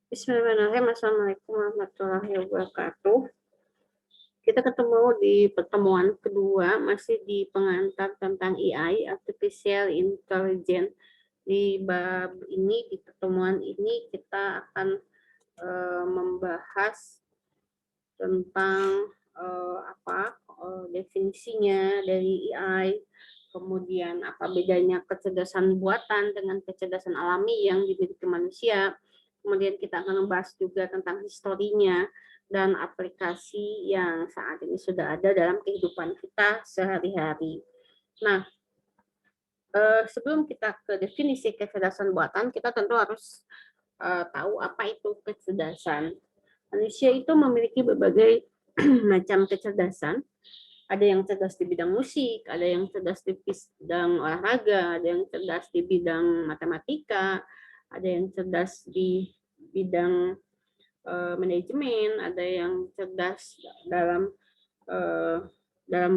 Bismillahirrahmanirrahim. Assalamualaikum warahmatullahi wabarakatuh. Kita ketemu di pertemuan kedua, masih di pengantar tentang AI, Artificial Intelligence. Di bab ini, di pertemuan ini kita akan membahas tentang definisinya dari AI, kemudian apa bedanya kecerdasan buatan dengan kecerdasan alami yang dimiliki manusia. Kemudian kita akan membahas juga tentang historinya dan aplikasi yang saat ini sudah ada dalam kehidupan kita sehari-hari. Nah, sebelum kita ke definisi kecerdasan buatan, kita tentu harus tahu apa itu kecerdasan. Manusia itu memiliki berbagai macam kecerdasan. Ada yang cerdas di bidang musik, ada yang cerdas di bidang olahraga, ada yang cerdas di bidang matematika, ada yang cerdas di bidang manajemen, ada yang cerdas dalam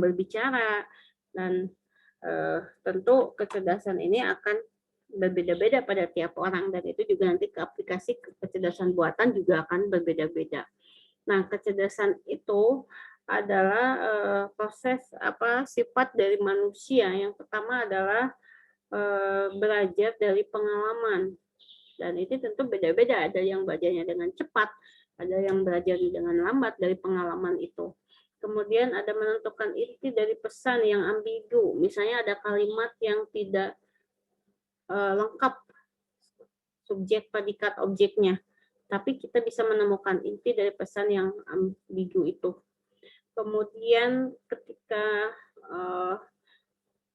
berbicara, dan tentu kecerdasan ini akan berbeda-beda pada tiap orang, dan itu juga nanti ke aplikasi kecerdasan buatan juga akan berbeda-beda. Nah, kecerdasan itu adalah proses sifat dari manusia. Yang pertama adalah belajar dari pengalaman, dan itu tentu beda-beda. Ada yang belajarnya dengan cepat, ada yang belajar dengan lambat dari pengalaman itu. Kemudian ada menentukan inti dari pesan yang ambigu. Misalnya ada kalimat yang tidak lengkap subjek, predikat, objeknya. Tapi kita bisa menemukan inti dari pesan yang ambigu itu. Kemudian ketika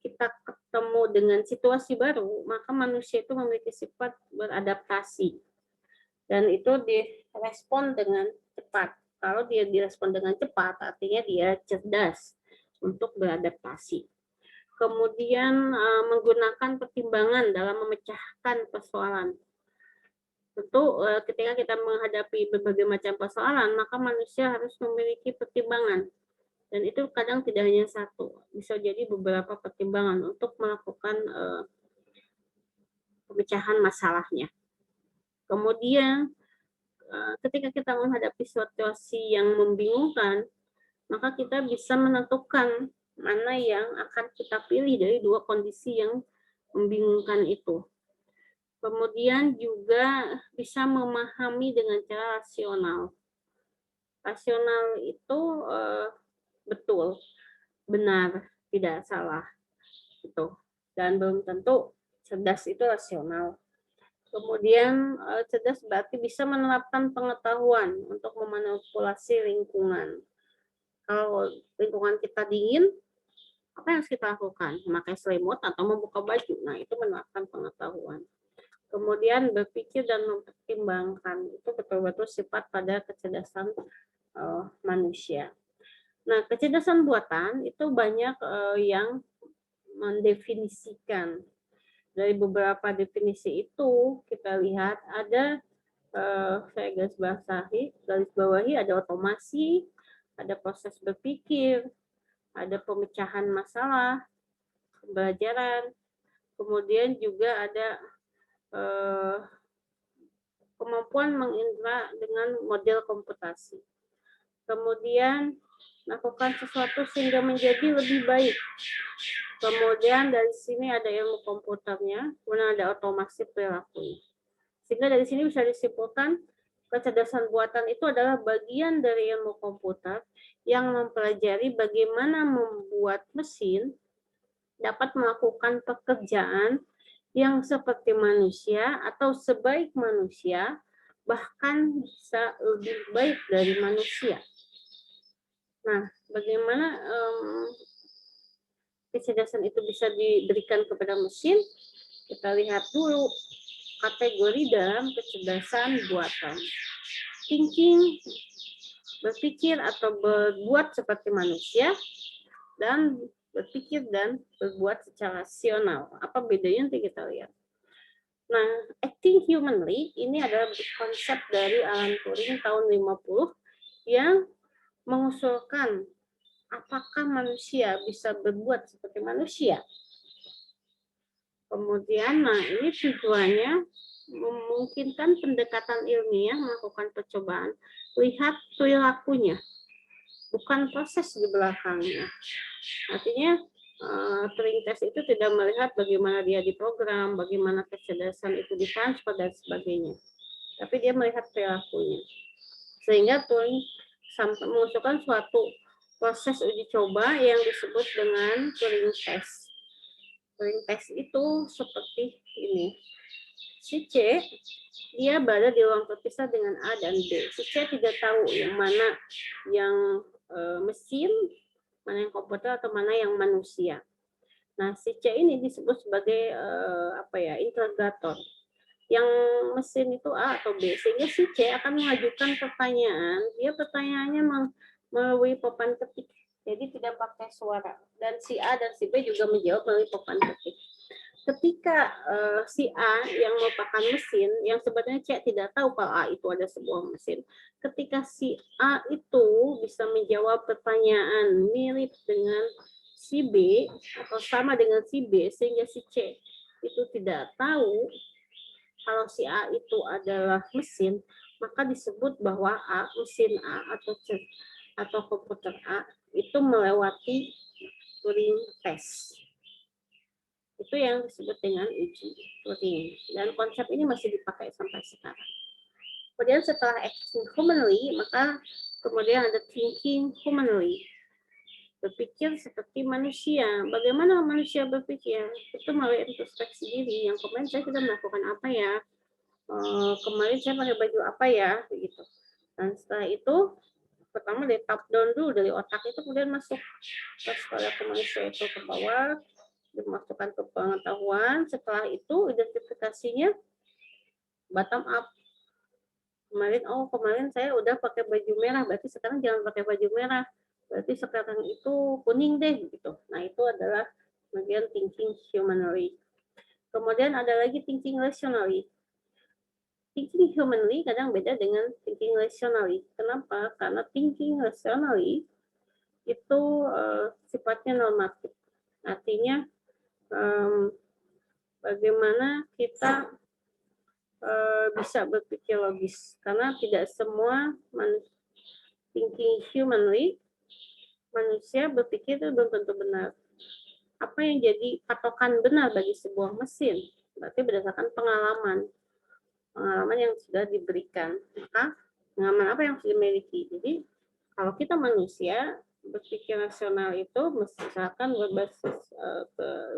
kita ketemu dengan situasi baru, maka manusia itu memiliki sifat beradaptasi. Dan itu direspon dengan cepat. Kalau dia direspon dengan cepat, artinya dia cerdas untuk beradaptasi. Kemudian menggunakan pertimbangan dalam memecahkan persoalan. Tentu ketika kita menghadapi berbagai macam persoalan, maka manusia harus memiliki pertimbangan. Dan itu kadang tidak hanya satu, bisa jadi beberapa pertimbangan untuk melakukan pemecahan masalahnya. Kemudian ketika kita menghadapi situasi yang membingungkan, maka kita bisa menentukan mana yang akan kita pilih dari dua kondisi yang membingungkan itu. Kemudian juga bisa memahami dengan cara rasional. Rasional itu betul, benar, tidak salah, gitu. Dan belum tentu cerdas itu rasional. Kemudian cerdas berarti bisa menerapkan pengetahuan untuk memanipulasi lingkungan. Kalau lingkungan kita dingin, apa yang harus kita lakukan? Memakai selimut atau membuka baju. Nah, itu menerapkan pengetahuan. Kemudian berpikir dan mempertimbangkan, itu betul-betul sifat pada kecerdasan manusia. Nah, kecerdasan buatan itu banyak yang mendefinisikan. Dari beberapa definisi itu kita lihat ada saya garis bawahi ada otomasi, ada proses berpikir, ada pemecahan masalah, pembelajaran, kemudian juga ada kemampuan mengindra dengan model komputasi. Kemudian lakukan sesuatu sehingga menjadi lebih baik. Kemudian dari sini ada ilmu komputernya, kemudian ada otomasi perilaku. Sehingga dari sini bisa disimpulkan kecerdasan buatan itu adalah bagian dari ilmu komputer yang mempelajari bagaimana membuat mesin dapat melakukan pekerjaan yang seperti manusia atau sebaik manusia, bahkan bisa lebih baik dari manusia. Nah, bagaimana kecerdasan itu bisa diberikan kepada mesin? Kita lihat dulu kategori dalam kecerdasan buatan. Thinking, berpikir atau berbuat seperti manusia, dan berpikir dan berbuat secara rasional. Apa bedanya nanti kita lihat. Nah, acting humanly ini adalah konsep dari Alan Turing tahun 50 yang mengusulkan apakah manusia bisa berbuat seperti manusia. Kemudian, nah ini tujuannya memungkinkan pendekatan ilmiah melakukan percobaan, lihat perilakunya, bukan proses di belakangnya. Artinya Turing test itu tidak melihat bagaimana dia diprogram, bagaimana kecerdasan itu ditransfer dan sebagainya, tapi dia melihat perilakunya. Sehingga Turing sampai mengusulkan suatu proses uji coba yang disebut dengan Turing test. Turing test itu seperti ini. Si C, dia berada di ruang terpisah dengan A dan B. Si C tidak tahu yang mana yang mesin, mana yang komputer, atau mana yang manusia. Nah, si C ini disebut sebagai interrogator. Yang mesin itu A atau B, sehingga si C akan mengajukan pertanyaan. Dia pertanyaannya melalui papan ketik, jadi tidak pakai suara. Dan si A dan si B juga menjawab melalui papan ketik. Ketika si A yang merupakan mesin, yang sebenarnya C tidak tahu kalau A itu ada sebuah mesin, ketika si A itu bisa menjawab pertanyaan mirip dengan si B atau sama dengan si B, sehingga si C itu tidak tahu kalau si A itu adalah mesin, maka disebut bahwa mesin A atau komputer A itu melewati Turing test. Itu yang disebut dengan uji Turing. Dan konsep ini masih dipakai sampai sekarang. Kemudian setelah acting humanly, maka kemudian ada thinking humanly. Berpikir seperti manusia. Bagaimana manusia berpikir? Itu melalui introspeksi diri. Yang kemarin saya sudah melakukan apa ya? Kemarin saya pakai baju apa ya? Begitu. Dan setelah itu, pertama dari top down dulu, dari otak itu kemudian masuk ke manusia itu ke bawah, dimasukkan ke pengetahuan. Setelah itu identifikasinya bottom up. Kemarin saya udah pakai baju merah, berarti sekarang jangan pakai baju merah. Berarti sekarang itu kuning deh gitu. Nah, itu adalah bagian thinking humanly. Kemudian ada lagi thinking rationally. Thinking humanly kadang beda dengan thinking rationally. Kenapa? Karena thinking rationally itu sifatnya normatif. Artinya bagaimana kita bisa berpikir logis, karena tidak semua thinking humanly manusia berpikir itu belum tentu benar. Apa yang jadi patokan benar bagi sebuah mesin? Berarti berdasarkan pengalaman yang sudah diberikan. Maka pengalaman apa yang sudah dimiliki? Jadi kalau kita manusia berpikir rasional itu misalkan berbasis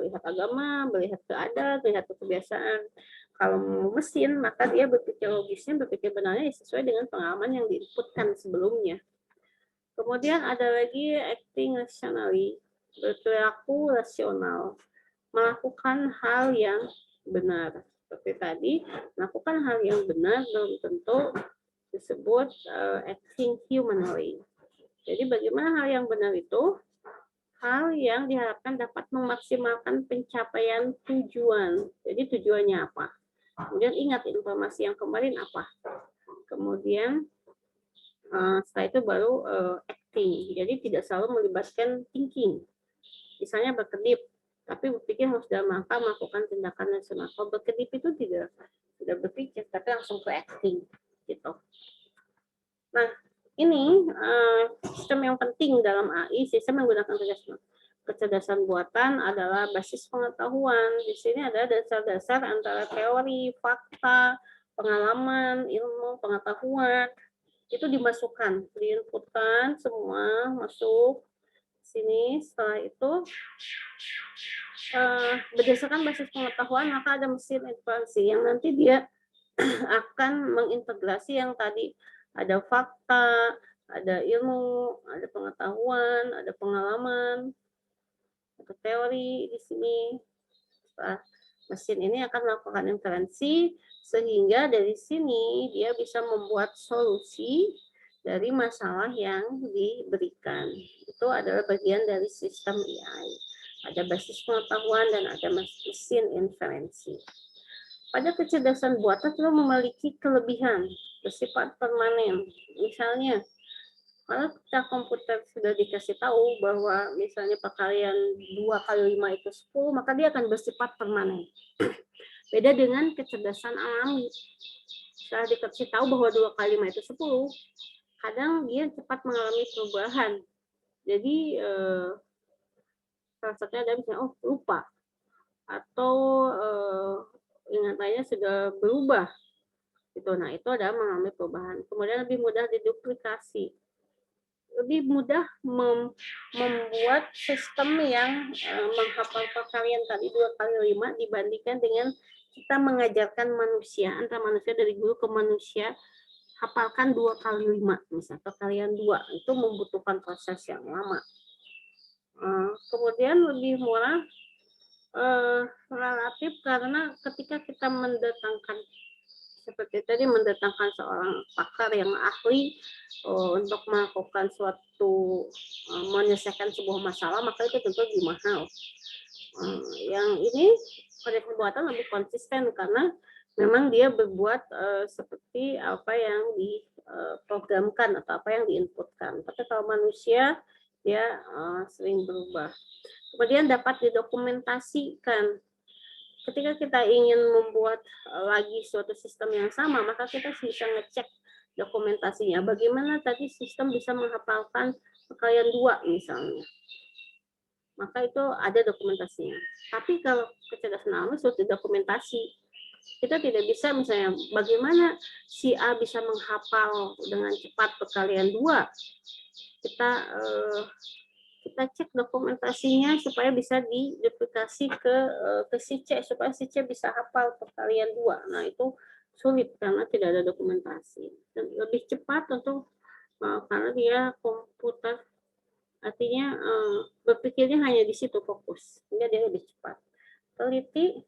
melihat agama, melihat keadaan, melihat kebiasaan. Kalau mesin, maka dia berpikir logisnya, berpikir benarnya sesuai dengan pengalaman yang diinputkan sebelumnya. Kemudian ada lagi acting rationally, berperilaku rasional, melakukan hal yang benar. Seperti tadi, melakukan hal yang benar belum tentu disebut acting humanly. Jadi bagaimana hal yang benar itu? Hal yang diharapkan dapat memaksimalkan pencapaian tujuan. Jadi tujuannya apa? Kemudian ingat informasi yang kemarin apa. Kemudian setelah itu baru acting. Jadi tidak selalu melibatkan thinking. Misalnya berkedip, tapi berpikir harus dalam rangka melakukan tindakan rasional. Kalau berkedip itu tidak berpikir, tapi langsung ke acting. Gitu. Nah, ini sistem yang penting dalam AI, sistem yang menggunakan kecerdasan buatan adalah basis pengetahuan. Di sini ada dasar-dasar antara teori, fakta, pengalaman, ilmu, pengetahuan. Itu dimasukkan, diinputkan semua masuk sini. Setelah itu berdasarkan basis pengetahuan maka ada mesin inferensi yang nanti dia akan mengintegrasi yang tadi ada fakta, ada ilmu, ada pengetahuan, ada pengalaman, ada teori di sini. Mesin ini akan melakukan inferensi sehingga dari sini dia bisa membuat solusi dari masalah yang diberikan. Itu adalah bagian dari sistem AI. Ada basis pengetahuan dan ada mesin inferensi. Pada kecerdasan buatan itu memiliki kelebihan bersifat permanen. Misalnya, kalau kita komputer sudah dikasih tahu bahwa misalnya perkalian 2 kali 5 itu 10, maka dia akan bersifat permanen. Beda dengan kecerdasan alami. Setelah dikasih tahu bahwa 2 kali 5 itu 10, kadang dia cepat mengalami perubahan. Jadi salah satunya ada misalnya, lupa, atau ingatannya sudah berubah. Gitu. Nah, itu adalah mengalami perubahan. Kemudian lebih mudah diduplikasi. Lebih mudah membuat sistem yang menghafal perkalian tadi 2 kali 5 dibandingkan dengan kita mengajarkan manusia, antara manusia dari guru ke manusia, hafalkan 2 kali 5, misalnya perkalian 2, itu membutuhkan proses yang lama. Kemudian lebih murah relatif karena ketika kita mendatangkan seperti tadi mendatangkan seorang pakar yang ahli untuk melakukan suatu menyelesaikan sebuah masalah, maka itu tentu lebih mahal. Yang ini proyek pembuatan lebih konsisten karena memang dia berbuat seperti apa yang diprogramkan atau apa yang diinputkan. Tapi kalau manusia dia sering berubah. Kemudian dapat didokumentasikan. Ketika kita ingin membuat lagi suatu sistem yang sama, maka kita bisa ngecek dokumentasinya. Bagaimana tadi sistem bisa menghafalkan perkalian 2 misalnya. Maka itu ada dokumentasinya. Tapi kalau kecerdasan alami sudah dokumentasi. Kita tidak bisa misalnya bagaimana si A bisa menghafal dengan cepat perkalian 2. Kita cek dokumentasinya supaya bisa diduplikasi ke si C, supaya si C bisa hafal perkalian 2. Nah, itu sulit karena tidak ada dokumentasi. Dan lebih cepat tentu karena dia komputer, artinya berpikirnya hanya di situ fokus, sehingga dia lebih cepat. Teliti,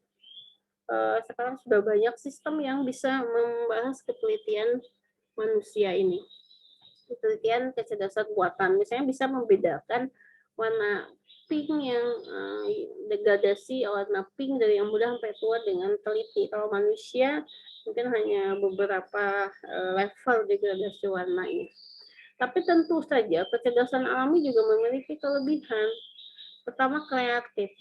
sekarang sudah banyak sistem yang bisa membahas ketelitian manusia ini. Penelitian kecerdasan buatan, misalnya bisa membedakan warna pink yang degradasi, warna pink dari yang muda sampai tua dengan teliti. Kalau manusia mungkin hanya beberapa level degradasi warnanya. Tapi tentu saja kecerdasan alami juga memiliki kelebihan. Pertama, kreatif.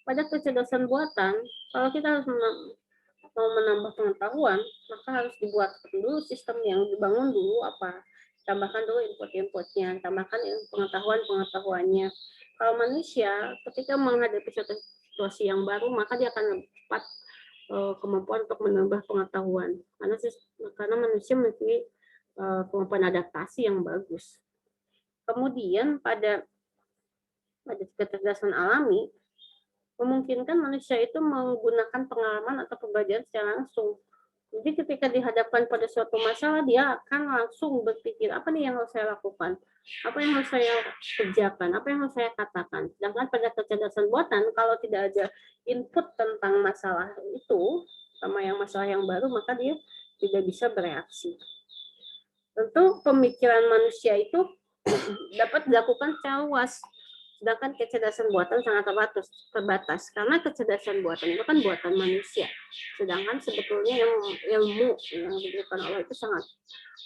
Pada kecerdasan buatan, kalau kita harus mau menambah pengetahuan, maka harus dibuat dulu sistem yang dibangun dulu apa, tambahkan dulu input-inputnya, tambahkan pengetahuan-pengetahuannya. Kalau manusia ketika menghadapi situasi yang baru, maka dia akan cepat kemampuan untuk menambah pengetahuan, karena manusia memiliki kemampuan adaptasi yang bagus. Kemudian pada kecerdasan alami memungkinkan manusia itu menggunakan pengalaman atau pembelajaran secara langsung. Jadi ketika dihadapkan pada suatu masalah, dia akan langsung berpikir, apa nih yang harus saya lakukan? Apa yang harus saya kerjakan? Apa yang harus saya katakan? Sedangkan pada kecerdasan buatan, kalau tidak ada input tentang masalah itu, sama masalah yang baru, maka dia tidak bisa bereaksi. Tentu pemikiran manusia itu dapat dilakukan secara luas. Sedangkan kecerdasan buatan sangat terbatas karena kecerdasan buatan itu kan buatan manusia. Sedangkan sebetulnya ilmu yang diberikan Allah itu sangat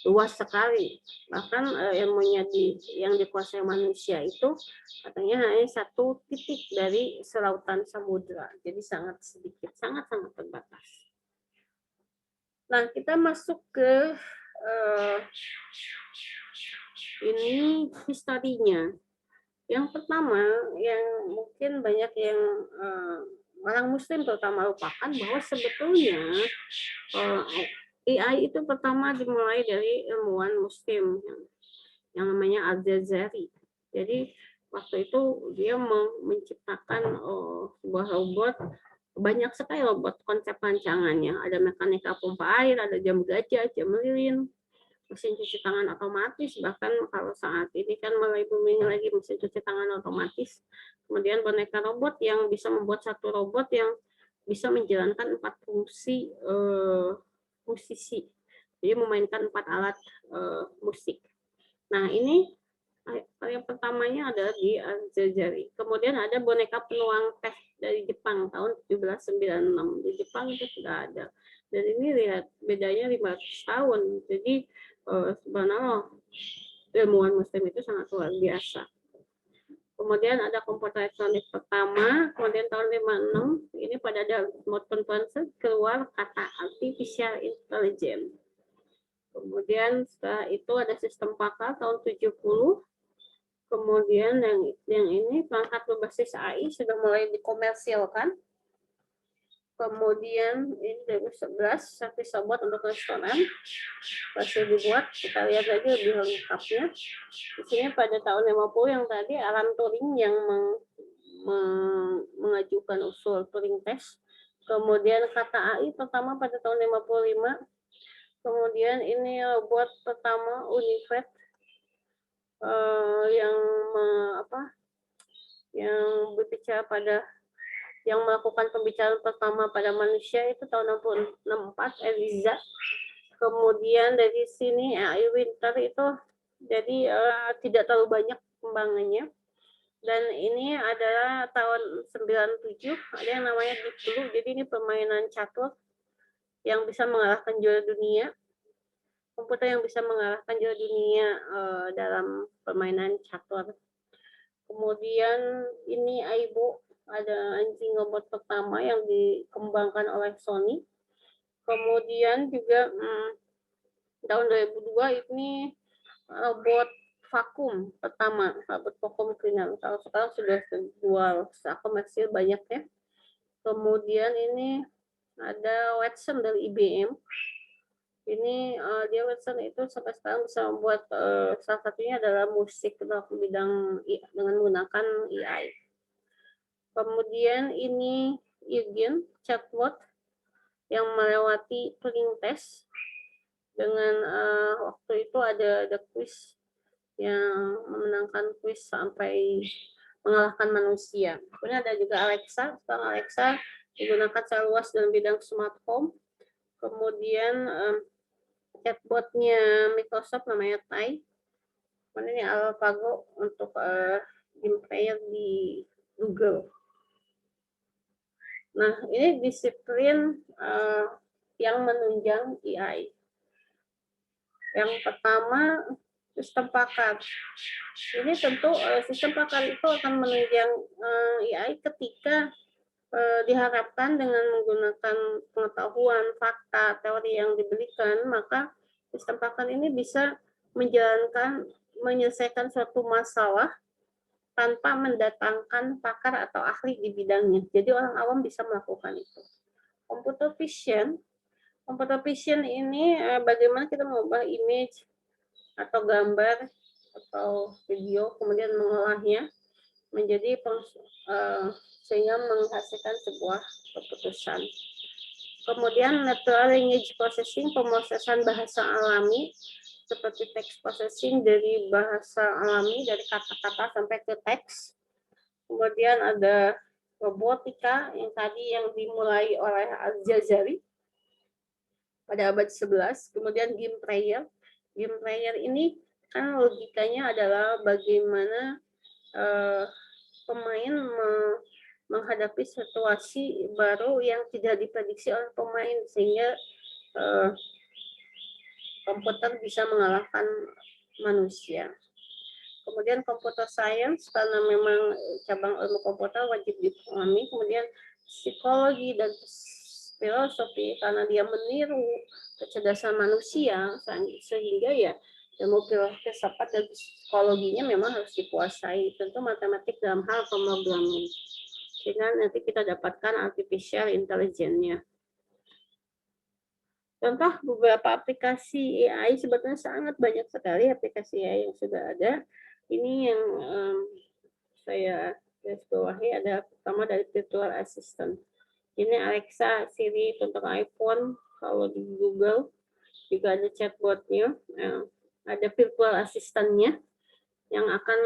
luas sekali. Bahkan ilmunya yang dikuasai manusia itu katanya hanya 1 titik dari selautan samudra. Jadi sangat sedikit, sangat-sangat terbatas. Nah, kita masuk ke ini historinya. Yang pertama, yang mungkin banyak yang orang Muslim terutama lupakan, bahwa sebetulnya AI itu pertama dimulai dari ilmuwan Muslim yang namanya Al-Jazari. Jadi waktu itu dia menciptakan sebuah robot, banyak sekali robot konsep rancangannya. Ada mekanika pompa air, ada jam gajah, jam lilin, mesin cuci tangan otomatis, bahkan kalau saat ini kan mulai booming lagi mesin cuci tangan otomatis. Kemudian boneka robot yang bisa membuat satu robot yang bisa menjalankan 4 fungsi musisi. Jadi memainkan 4 alat musik. Nah, ini yang pertamanya adalah di Al-Jazari. Kemudian ada boneka penuang teh dari Jepang tahun 1796. Di Jepang itu sudah ada. Dan ini lihat bedanya 500 tahun. Jadi sebenarnya ilmuwan Muslim itu sangat luar biasa. Kemudian ada komputer elektronik pertama, kemudian tahun 56, ini pada Morton Thomson keluar kata artificial intelligence. Kemudian setelah itu ada sistem pakar tahun 70. Kemudian yang ini perangkat berbasis AI sudah mulai dikomersilkan. Kemudian ini 2011 servis robot untuk restoran masih dibuat. Kita lihat aja lebih lengkapnya. Di sini pada tahun 50 yang tadi Alan Turing yang mengajukan usul Turing test. Kemudian kata AI pertama pada tahun 55. Kemudian ini robot pertama Univet yang berbicara pada yang melakukan pembicaraan pertama pada manusia itu tahun 64 Eliza. Kemudian dari sini AI Winter itu jadi tidak terlalu banyak kembangannya. Dan ini adalah tahun 97 ada yang namanya Deep Blue. Jadi ini permainan catur yang bisa mengalahkan juara dunia. Komputer yang bisa mengalahkan juara dunia dalam permainan catur. Kemudian ini Aibo, ada anjing robot pertama yang dikembangkan oleh Sony. Kemudian juga tahun 2002 ini robot vakum pertama, robot vakum cleaner. Kalau sekarang sudah terjual secara komersil banyak ya. Kemudian ini ada Watson dari IBM. Ini dia Watson itu sampai sekarang bisa membuat salah satunya adalah musik dalam bidang dengan menggunakan AI. Kemudian ini Eugene chatbot yang melewati Turing test dengan waktu itu ada quiz yang memenangkan quiz sampai mengalahkan manusia. Kemudian ada juga Alexa. Sekarang Alexa digunakan secara luas dalam bidang smart home. Kemudian chatbotnya Microsoft namanya Tai. Kemudian ini AlphaGo untuk game player di Google. Nah, ini disiplin yang menunjang AI. Yang pertama, sistem pakar. Ini tentu sistem pakar itu akan menunjang AI ketika diharapkan dengan menggunakan pengetahuan, fakta, teori yang diberikan, maka sistem pakar ini bisa menyelesaikan suatu masalah tanpa mendatangkan pakar atau ahli di bidangnya. Jadi orang awam bisa melakukan itu. Computer vision ini bagaimana kita mengubah image atau gambar atau video, kemudian mengolahnya menjadi sehingga menghasilkan sebuah keputusan. Kemudian natural language processing, pemrosesan bahasa alami seperti text processing dari bahasa alami, dari kata-kata sampai ke teks. Kemudian ada robotika yang tadi yang dimulai oleh Al-Jazari pada abad 11. Kemudian game player. Game player ini kan logikanya adalah bagaimana pemain menghadapi situasi baru yang tidak diprediksi oleh pemain sehingga komputer bisa mengalahkan manusia. Kemudian computer science karena memang cabang ilmu komputer wajib dipahami. Kemudian psikologi dan filosofi karena dia meniru kecerdasan manusia sehingga ya ilmu filsafat dan psikologinya memang harus dikuasai. Tentu matematik dalam hal pemrograman. Sehingga nanti kita dapatkan artificial intelligence-nya. Contoh beberapa aplikasi AI sebetulnya sangat banyak sekali aplikasi AI yang sudah ada. Ini yang saya garis bawahi ada pertama dari virtual assistant. Ini Alexa, Siri untuk iPhone, kalau di Google juga ada chatbotnya, ada virtual assistant-nya yang akan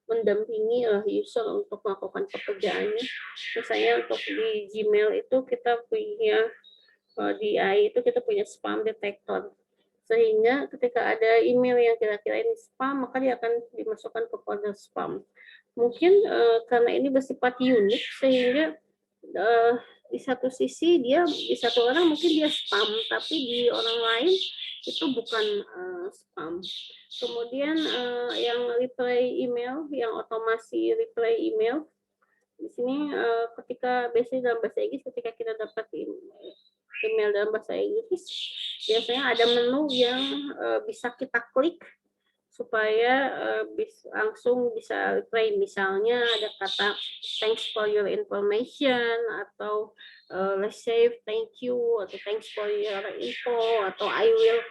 mendampingi user untuk melakukan pekerjaannya. Misalnya untuk di Gmail itu kita punya di AI itu kita punya spam detector. Sehingga ketika ada email yang kira-kira ini spam, maka dia akan dimasukkan ke folder spam. Mungkin karena ini bersifat unik sehingga di satu sisi dia di satu orang mungkin dia spam, tapi di orang lain itu bukan spam. Kemudian yang reply email, yang otomasi reply email, di sini ketika biasanya dalam bahasa Inggris ketika kita dapat email dalam bahasa Inggris, biasanya ada menu yang bisa kita klik supaya langsung bisa reply. Misalnya ada kata thanks for your information, atau let's say thank you, atau thanks for your info, atau I will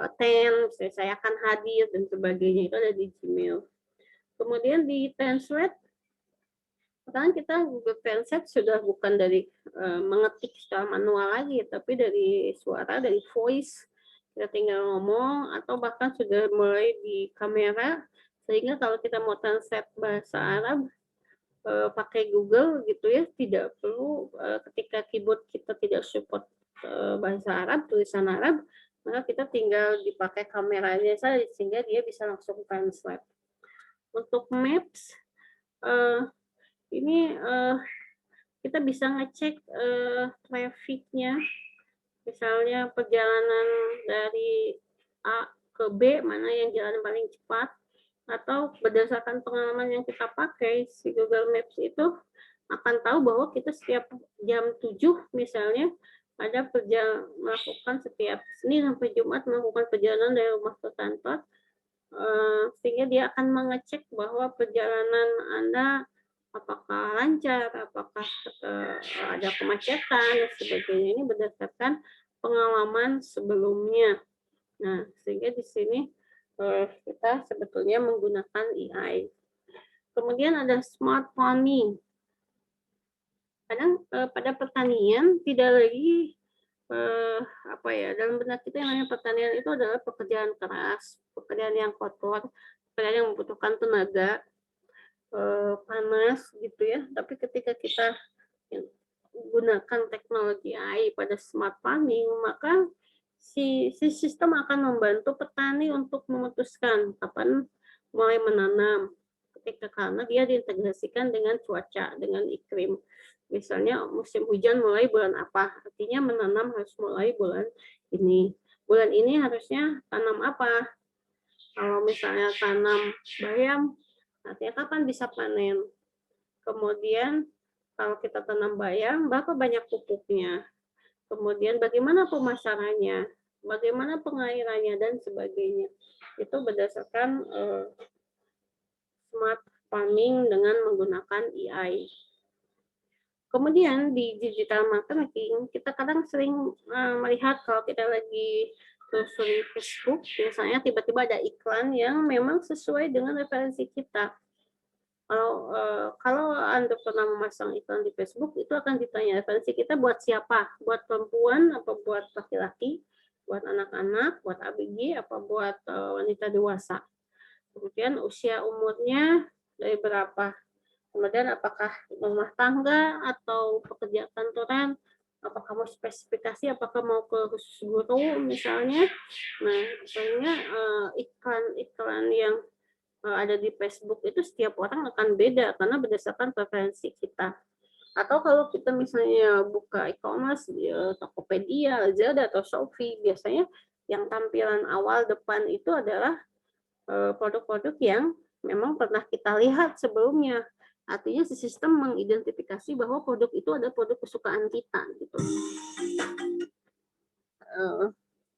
attend, saya akan hadir, dan sebagainya. Itu ada di Gmail. Kemudian di Translate, sekarang kita Google Translate sudah bukan dari mengetik secara manual lagi, tapi dari suara, dari voice. Kita tinggal ngomong, atau bahkan sudah mulai di kamera, sehingga kalau kita mau translate bahasa Arab pakai Google gitu ya, tidak perlu ketika keyboard kita tidak support bahasa Arab, tulisan Arab, maka kita tinggal dipakai kameranya saja sehingga dia bisa langsung translate. Untuk Maps, ini kita bisa ngecek trafficnya. Misalnya perjalanan dari A ke B, mana yang jalan paling cepat, atau berdasarkan pengalaman yang kita pakai, si Google Maps itu akan tahu bahwa kita setiap jam 7 misalnya ada melakukan setiap Senin sampai Jumat melakukan perjalanan dari rumah ke kantor, sehingga dia akan mengecek bahwa perjalanan Anda apakah lancar, apakah ada kemacetan, dan sebagainya. Ini berdasarkan pengalaman sebelumnya. Nah, sehingga di sini kita sebetulnya menggunakan AI. Kemudian ada smart farming. Kadang pada pertanian tidak lagi dalam benak kita yang namanya pertanian itu adalah pekerjaan keras, pekerjaan yang kotor, pekerjaan yang membutuhkan tenaga, panas gitu ya. Tapi ketika kita gunakan teknologi AI pada smart farming, maka si sistem akan membantu petani untuk memutuskan kapan mulai menanam, karena dia diintegrasikan dengan cuaca, dengan iklim. Misalnya musim hujan mulai bulan apa, artinya menanam harus mulai bulan ini. Bulan ini harusnya tanam apa? Kalau misalnya tanam bayam, artinya kapan bisa panen? Kemudian kalau kita tanam bayam, berapa banyak pupuknya? Kemudian bagaimana pemasarannya? Bagaimana pengairannya, dan sebagainya. Itu berdasarkan smart farming dengan menggunakan AI. Kemudian di digital marketing, kita kadang sering melihat kalau kita lagi telusuri Facebook, misalnya tiba-tiba ada iklan yang memang sesuai dengan referensi kita. Kalau Anda pernah memasang iklan di Facebook, itu akan ditanya referensi kita buat siapa? Buat perempuan, apa buat laki-laki? Buat anak-anak, buat ABG, apa buat wanita dewasa? Kemudian usia umurnya dari berapa? Kemudian apakah rumah tangga atau pekerja kantoran, apakah mau spesifikasi, apakah mau ke khusus guru misalnya. Nah, misalnya iklan-iklan yang ada di Facebook itu setiap orang akan beda karena berdasarkan preferensi kita. Atau kalau kita misalnya buka e-commerce, Tokopedia, Lazada, atau Shopee, biasanya yang tampilan awal depan itu adalah produk-produk yang memang pernah kita lihat sebelumnya. Artinya si sistem mengidentifikasi bahwa produk itu ada produk kesukaan kita gitu.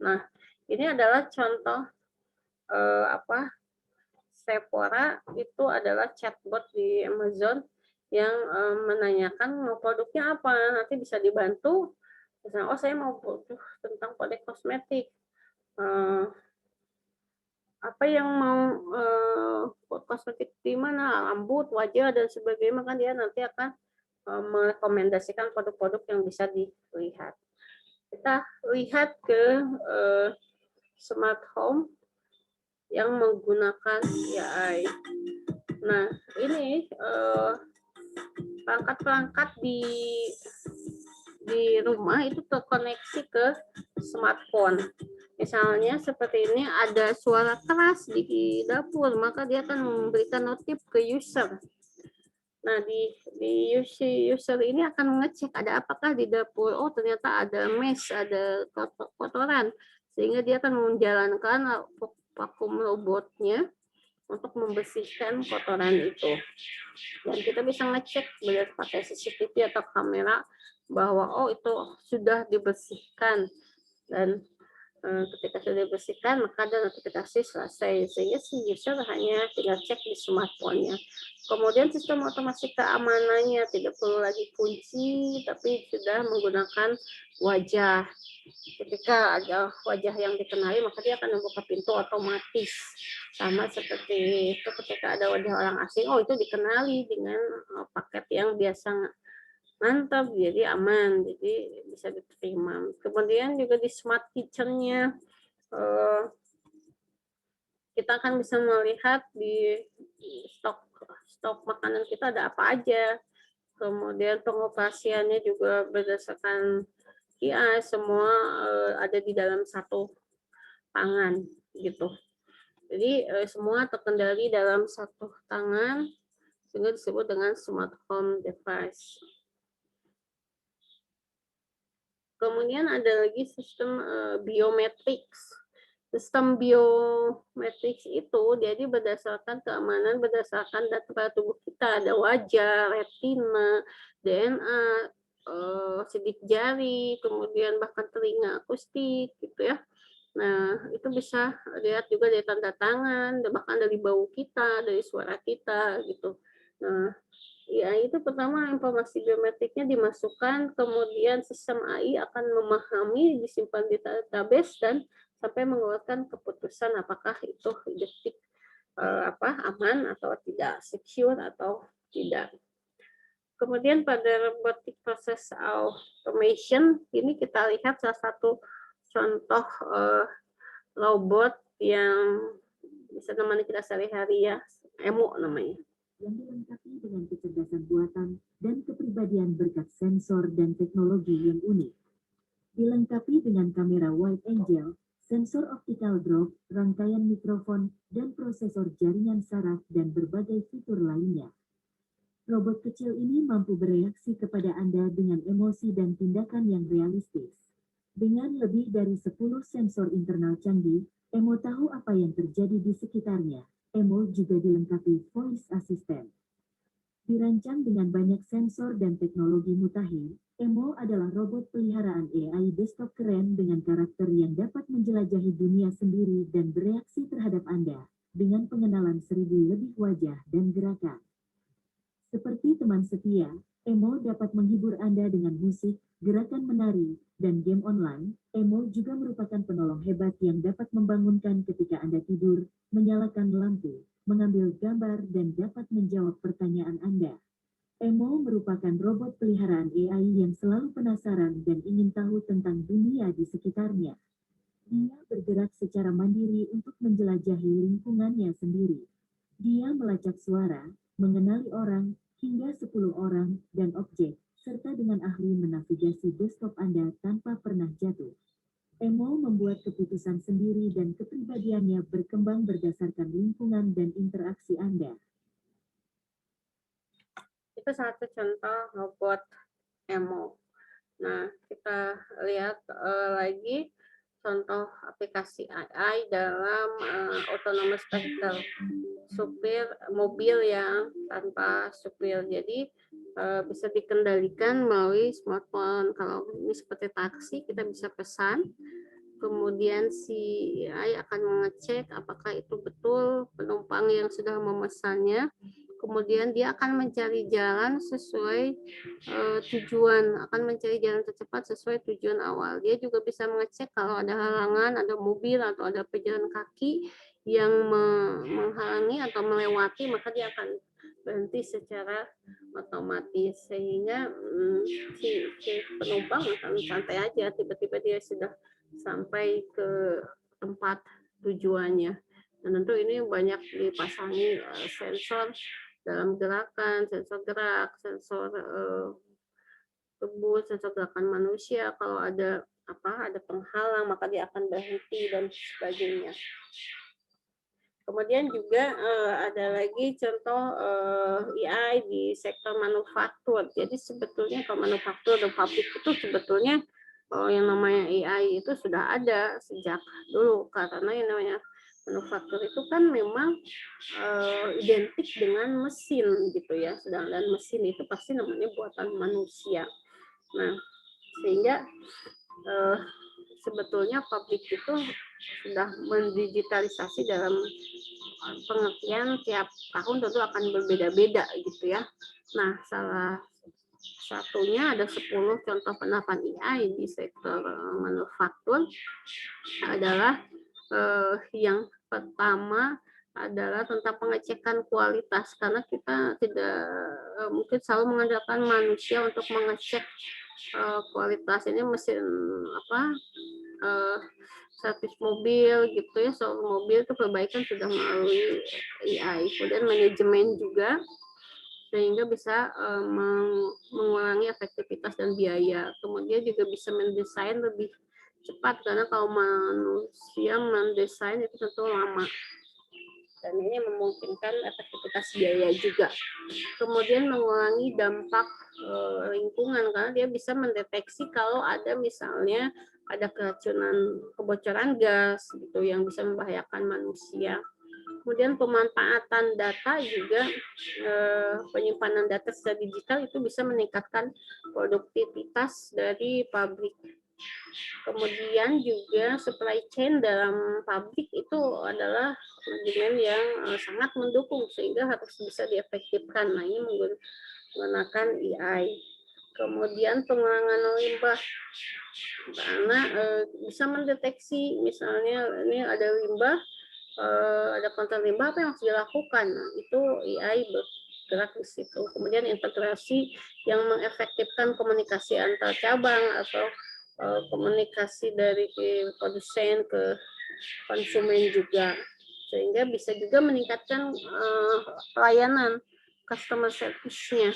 Nah, ini adalah contoh Sephora itu adalah chatbot di Amazon yang menanyakan mau produknya apa, nanti bisa dibantu. Misalnya, saya mau butuh tentang produk kosmetik. Apa yang mau kosmetik di mana, rambut, wajah, dan sebagainya, maka dia nanti akan merekomendasikan produk-produk yang bisa dilihat. Kita lihat ke smart home yang menggunakan AI. Nah, ini perangkat-perangkat di rumah itu terkoneksi ke smartphone. Misalnya seperti ini, ada suara keras di dapur, maka dia akan memberikan notif ke user. Nah, di user ini akan mengecek ada apakah di dapur. Oh, ternyata ada mess, ada kotoran. sehingga dia akan menjalankan vakum robotnya untuk membersihkan kotoran itu. Dan kita bisa ngecek pakai CCTV atau kamera bahwa oh itu sudah dibersihkan, dan ketika sudah dibersihkan maka ada notifikasi selesai, sehingga si user hanya tinggal cek di smartphone-nya. Kemudian sistem otomasi keamanannya tidak perlu lagi kunci, tapi sudah menggunakan wajah. Ketika ada wajah yang dikenali maka dia akan membuka pintu otomatis. Sama seperti itu ketika ada wajah orang asing, oh itu dikenali dengan paket yang biasa, mantap, jadi aman, jadi bisa diterima. Kemudian juga di smart kitchen-nya kita akan bisa melihat di stok makanan kita ada apa aja. Kemudian pengoperasiannya juga berdasarkan KPI, semua ada di dalam satu tangan gitu. Jadi semua terkendali dalam satu tangan, sehingga disebut dengan smart home device. Kemudian ada lagi sistem biometrics. Sistem biometrics itu jadi berdasarkan keamanan, berdasarkan data tubuh kita, ada wajah, retina, DNA, sidik jari, kemudian bahkan telinga akustik gitu ya. Nah, itu bisa lihat juga dari tanda tangan, bahkan dari bau kita, dari suara kita gitu. Nah, ya itu pertama informasi biometriknya dimasukkan, kemudian sistem AI akan memahami, disimpan di database dan sampai mengeluarkan keputusan apakah itu detik aman atau tidak, secure atau tidak. Kemudian pada robotic process automation ini kita lihat salah satu contoh robot yang bisa menemani kita sehari-hari ya, Emo namanya. Yang dilengkapi dengan kecerdasan buatan dan kepribadian berkat sensor dan teknologi yang unik. Dilengkapi dengan kamera wide angle, sensor optical drop, rangkaian mikrofon, dan prosesor jaringan saraf dan berbagai fitur lainnya. Robot kecil ini mampu bereaksi kepada Anda dengan emosi dan tindakan yang realistis. Dengan lebih dari 10 sensor internal canggih, Emo tahu apa yang terjadi di sekitarnya. Emo juga dilengkapi voice assistant. Dirancang dengan banyak sensor dan teknologi mutakhir, Emo adalah robot peliharaan AI desktop keren dengan karakter yang dapat menjelajahi dunia sendiri dan bereaksi terhadap Anda, dengan pengenalan 1000 lebih wajah dan gerakan. Seperti teman setia, Emo dapat menghibur Anda dengan musik, gerakan menari, dan game online. Emo juga merupakan penolong hebat yang dapat membangunkan ketika Anda tidur, menyalakan lampu, mengambil gambar, dan dapat menjawab pertanyaan Anda. Emo merupakan robot peliharaan AI yang selalu penasaran dan ingin tahu tentang dunia di sekitarnya. Dia bergerak secara mandiri untuk menjelajahi lingkungannya sendiri. Dia melacak suara, mengenali orang, hingga 10 orang dan objek, serta dengan ahli menavigasi desktop Anda tanpa pernah jatuh. Emo membuat keputusan sendiri dan kepribadiannya berkembang berdasarkan lingkungan dan interaksi Anda. Itu satu contoh robot Emo. Nah, kita lihat lagi contoh aplikasi AI dalam autonomous vehicle, supir mobil yang tanpa supir. Jadi bisa dikendalikan melalui smartphone. Kalau ini seperti taksi, kita bisa pesan. Kemudian si AI akan mengecek apakah itu betul penumpang yang sudah memesannya. Kemudian dia akan mencari jalan sesuai tujuan, akan mencari jalan tercepat sesuai tujuan awal. Dia juga bisa mengecek kalau ada halangan, ada mobil atau ada pejalan kaki yang menghalangi atau melewati, maka dia akan berhenti secara otomatis, sehingga si penumpang akan santai aja, tiba-tiba dia sudah sampai ke tempat tujuannya. Dan tentu ini banyak dipasangi sensor dalam gerakan, sensor gerak, sensor tubuh, sensor gerakan manusia. Kalau ada ada penghalang maka dia akan berhenti dan sebagainya. Kemudian juga ada lagi contoh AI di sektor manufaktur. Jadi sebetulnya kalau manufaktur dan pabrik itu sebetulnya yang namanya AI itu sudah ada sejak dulu, karena yang namanya manufaktur itu kan memang identik dengan mesin gitu ya, sedangkan mesin itu pasti namanya buatan manusia. Nah, sehingga sebetulnya pabrik itu sudah mendigitalisasi dalam pengertian tiap tahun tentu akan berbeda-beda gitu ya. Nah, salah satunya ada 10 contoh penerapan AI di sektor manufaktur adalah yang pertama adalah tentang pengecekan kualitas, karena kita tidak mungkin selalu mengandalkan manusia untuk mengecek kualitas ini mesin apa servis mobil gitu ya, soal mobil itu perbaikan sudah melalui AI, kemudian manajemen juga sehingga bisa mengurangi efektivitas dan biaya. Kemudian juga bisa mendesain lebih cepat, karena kalau manusia mendesain itu tentu lama. Dan ini memungkinkan efektivitas biaya juga. Kemudian mengurangi dampak lingkungan, karena dia bisa mendeteksi kalau ada misalnya ada keracunan, kebocoran gas gitu yang bisa membahayakan manusia. Kemudian pemanfaatan data juga, penyimpanan data secara digital itu bisa meningkatkan produktivitas dari pabrik. Kemudian juga supply chain dalam pabrik itu adalah manajemen yang sangat mendukung sehingga harus bisa diefektifkan. Nah, ini menggunakan AI. Kemudian pengurangan limbah, karena bisa mendeteksi misalnya ini ada limbah, ada konten limbah, apa yang harus dilakukan. Nah, itu AI bergerak di situ. Kemudian integrasi yang mengefektifkan komunikasi antar cabang atau komunikasi dari produsen ke konsumen juga, sehingga bisa juga meningkatkan pelayanan customer service-nya,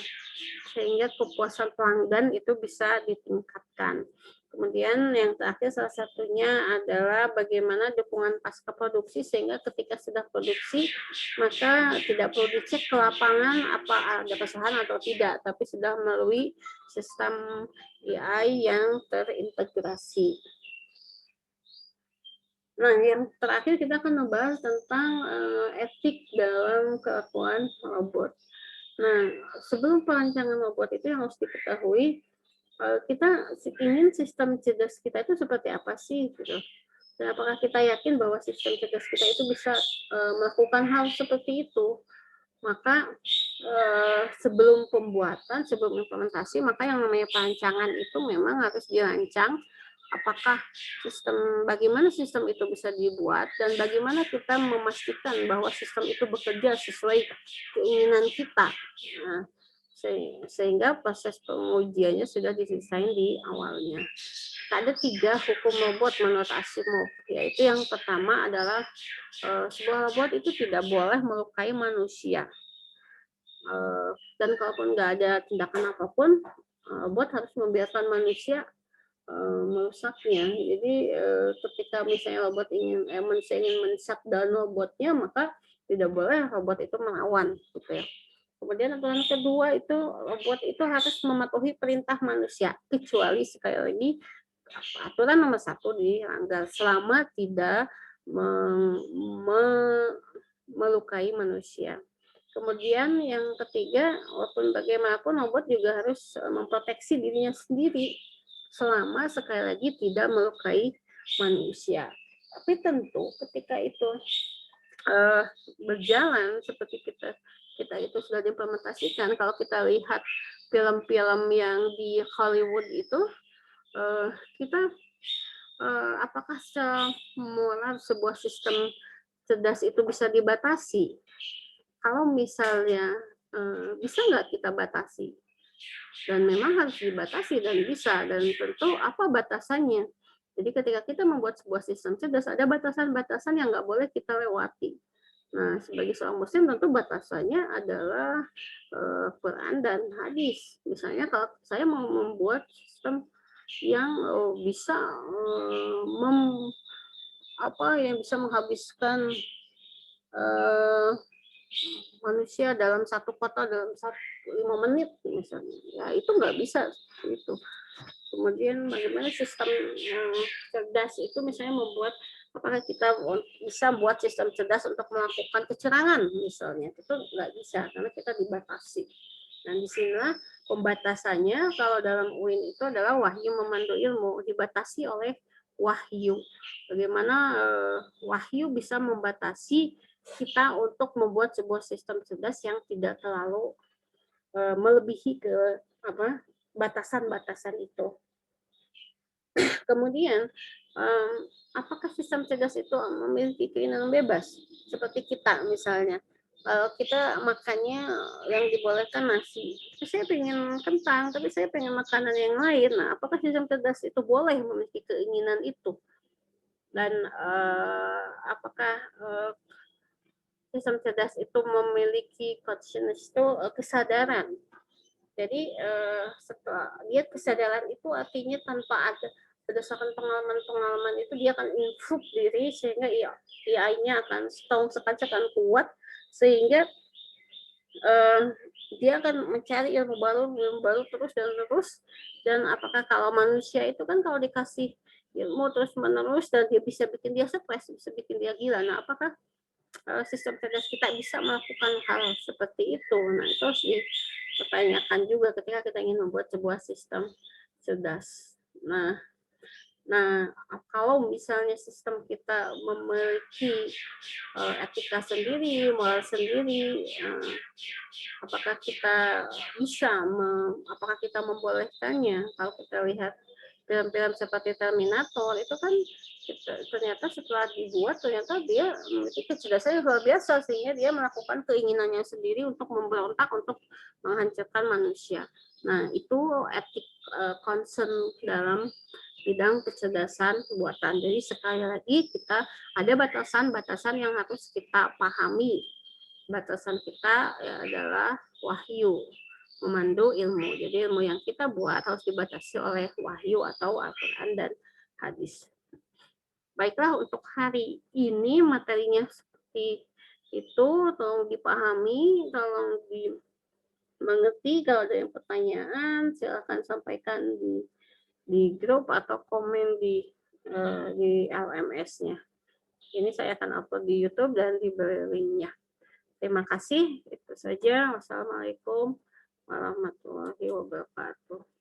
sehingga kepuasan pelanggan itu bisa ditingkatkan. Kemudian yang terakhir salah satunya adalah bagaimana dukungan pasca produksi, sehingga ketika sudah produksi maka tidak perlu dicek ke lapangan apa ada kesalahan atau tidak, tapi sudah melalui sistem AI yang terintegrasi. Nah, yang terakhir kita akan membahas tentang etik dalam keakuan robot. Nah, sebelum perancangan robot itu yang harus diketahui, kita ingin sistem cerdas kita itu seperti apa sih gitu. Dan apakah kita yakin bahwa sistem cerdas kita itu bisa melakukan hal seperti itu? Maka sebelum pembuatan, sebelum implementasi, maka yang namanya perancangan itu memang harus dirancang apakah bagaimana sistem itu bisa dibuat dan bagaimana kita memastikan bahwa sistem itu bekerja sesuai keinginan kita. Nah, sehingga proses pengujiannya sudah diselesaikan di awalnya. Ada 3 hukum robot menurut Asimov, yaitu yang pertama adalah sebuah robot itu tidak boleh melukai manusia. Dan kalaupun nggak ada tindakan apapun, robot harus membiarkan manusia merusaknya. Jadi ketika misalnya robot ingin men-shutdown robotnya, maka tidak boleh robot itu melawan gitu ya. Kemudian aturan kedua itu robot itu harus mematuhi perintah manusia, kecuali sekali lagi aturan nomor 1 dilanggar selama tidak melukai manusia. Kemudian yang ketiga, walaupun bagaimanapun robot juga harus memproteksi dirinya sendiri selama sekali lagi tidak melukai manusia. Tapi tentu ketika itu berjalan seperti kita itu sudah diimplementasikan, kalau kita lihat film-film yang di Hollywood itu, kita apakah secara moral sebuah sistem cerdas itu bisa dibatasi? Kalau misalnya bisa nggak kita batasi? Dan memang harus dibatasi dan bisa, dan tentu apa batasannya. Jadi ketika kita membuat sebuah sistem cerdas, ada batasan-batasan yang nggak boleh kita lewati. Nah, sebagai seorang muslim tentu batasannya adalah Quran dan hadis. Misalnya kalau saya mau membuat sistem yang bisa yang bisa menghabiskan manusia dalam satu kota dalam 5 menit misalnya. Ya itu nggak bisa itu. Kemudian bagaimana sistem yang cerdas itu misalnya membuat apakah kita bisa buat sistem cerdas untuk melakukan kecurangan misalnya, itu nggak bisa karena kita dibatasi. Nah disinilah pembatasannya kalau dalam UIN itu adalah wahyu memandu ilmu, dibatasi oleh wahyu. Bagaimana wahyu bisa membatasi kita untuk membuat sebuah sistem cerdas yang tidak terlalu melebihi ke batasan-batasan itu. Kemudian, apakah sistem cerdas itu memiliki keinginan bebas? Seperti kita misalnya, kalau kita makannya yang dibolehkan nasi, tapi saya pengen kentang, tapi saya pengen makanan yang lain. Nah, apakah sistem cerdas itu boleh memiliki keinginan itu? Dan apakah sistem cerdas itu memiliki consciousness itu kesadaran? Jadi setelah dia kesadaran itu artinya tanpa ada berdasarkan pengalaman-pengalaman itu dia akan improve diri sehingga AI-nya akan setahun sekali akan kuat sehingga dia akan mencari ilmu baru terus dan apakah kalau manusia itu kan kalau dikasih ilmu terus menerus dan dia bisa bikin dia stres, bisa bikin dia gila. Nah, apakah sistem cerdas kita bisa melakukan hal seperti itu? Nah, itu harus dipertanyakan juga ketika kita ingin membuat sebuah sistem cerdas. Nah, kalau misalnya sistem kita memiliki etika sendiri, moral sendiri, apakah kita bisa, apakah kita membolehkannya? Kalau kita lihat film-film seperti Terminator itu kan ternyata setelah dibuat ternyata dia memiliki kecerdasan yang luar biasa sehingga dia melakukan keinginannya sendiri untuk memberontak untuk menghancurkan manusia. Nah itu etik concern dalam bidang kecerdasan buatan. Jadi sekali lagi kita ada batasan-batasan yang harus kita pahami. Batasan kita adalah wahyu memandu ilmu. Jadi ilmu yang kita buat harus dibatasi oleh wahyu atau Al-Quran dan hadis. Baiklah untuk hari ini materinya seperti itu, tolong dipahami, tolong dimengerti. Kalau ada yang pertanyaan silakan sampaikan di grup atau komen di LMS-nya. Ini saya akan upload di YouTube dan diberi linknya. Terima kasih. Itu saja. Wassalamualaikum warahmatullahi wabarakatuh.